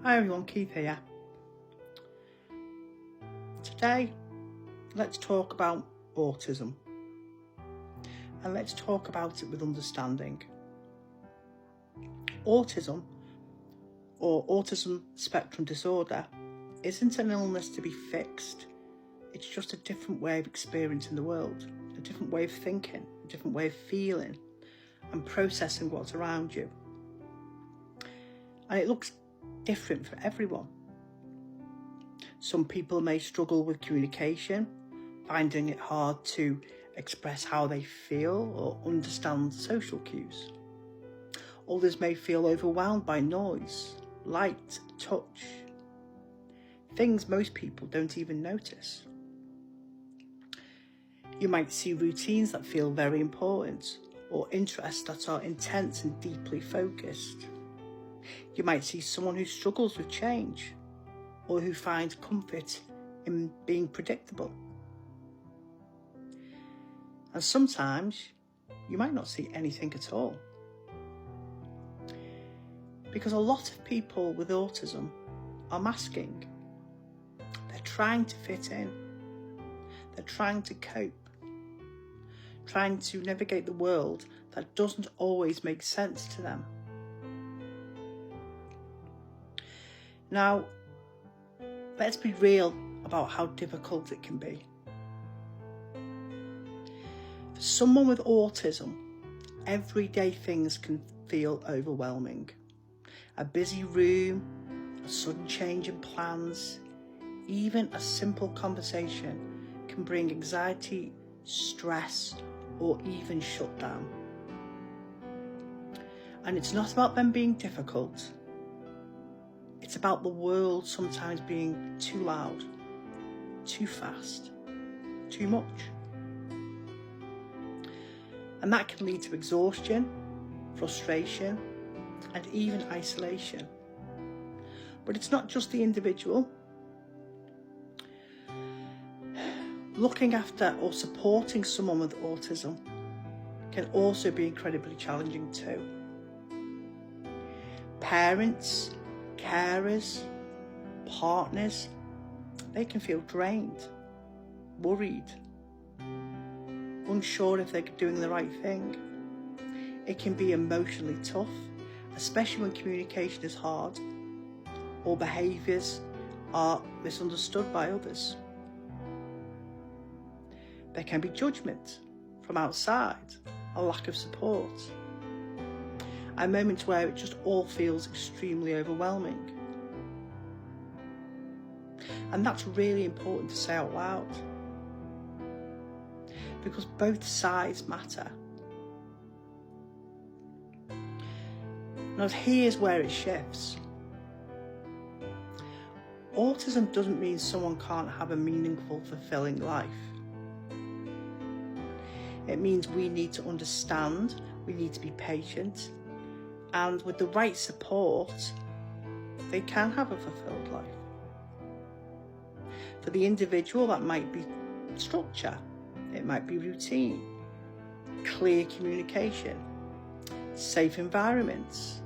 Hi everyone, Keith here. Today, let's talk about autism. And let's talk about it with understanding. Autism, or autism spectrum disorder, isn't an illness to be fixed. It's just a different way of experiencing the world, a different way of thinking, a different way of feeling and processing what's around you. And it looks different for everyone. Some people may struggle with communication, finding it hard to express how they feel or understand social cues. Others may feel overwhelmed by noise, light, touch, things most people don't even notice. You might see routines that feel very important or interests that are intense and deeply focused. You might see someone who struggles with change or who finds comfort in being predictable. And sometimes you might not see anything at all. Because a lot of people with autism are masking. They're trying to fit in. They're trying to cope. Trying to navigate the world that doesn't always make sense to them. Now, let's be real about how difficult it can be. For someone with autism, everyday things can feel overwhelming. A busy room, a sudden change in plans, even a simple conversation can bring anxiety, stress, or even shutdown. And it's not about them being difficult. It's about the world sometimes being too loud, too fast, too much. And that can lead to exhaustion, frustration, and even isolation. But it's not just the individual. Looking after or supporting someone with autism can also be incredibly challenging too. Parents, carers, partners, they can feel drained, worried, unsure if they're doing the right thing. It can be emotionally tough, especially when communication is hard or behaviours are misunderstood by others. There can be judgment from outside, a lack of support, and moments where it just all feels extremely overwhelming. And that's really important to say out loud, because both sides matter. Now here's where it shifts. Autism doesn't mean someone can't have a meaningful, fulfilling life. It means we need to understand, we need to be patient, and with the right support, they can have a fulfilled life. For the individual, that might be structure, it might be routine, clear communication, safe environments,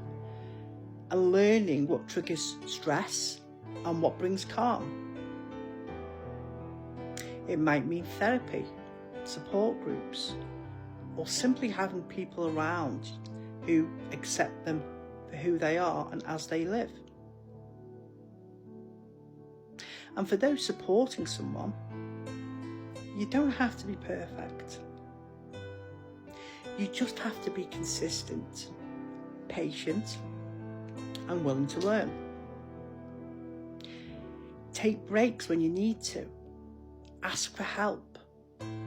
and learning what triggers stress and what brings calm. It might mean therapy, support groups, or simply having people around who accept them for who they are and as they live. And for those supporting someone, you don't have to be perfect. You just have to be consistent, patient, and willing to learn. Take breaks when you need to. Ask for help.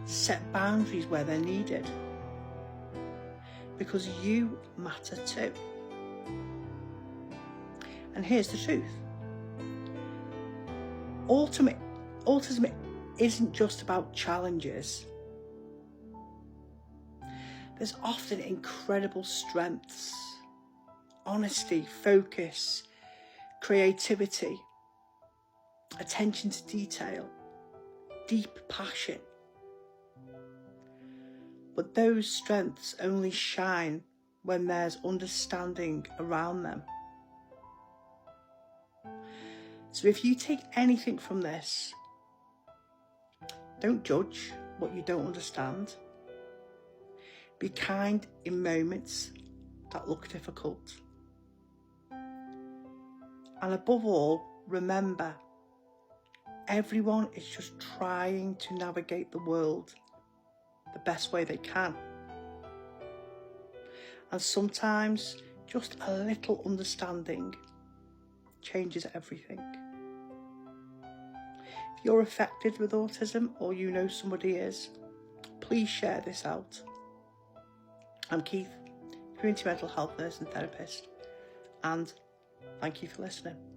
Set boundaries where they're needed. Because you matter too. And here's the truth. Autism isn't just about challenges. There's often incredible strengths, honesty, focus, creativity, attention to detail, deep passion. But those strengths only shine when there's understanding around them. So if you take anything from this, don't judge what you don't understand. Be kind in moments that look difficult. And above all, remember, everyone is just trying to navigate the world the best way they can. And sometimes just a little understanding changes everything. If you're affected with autism or you know somebody is, please share this out. I'm Keith, community mental health nurse and therapist, and thank you for listening.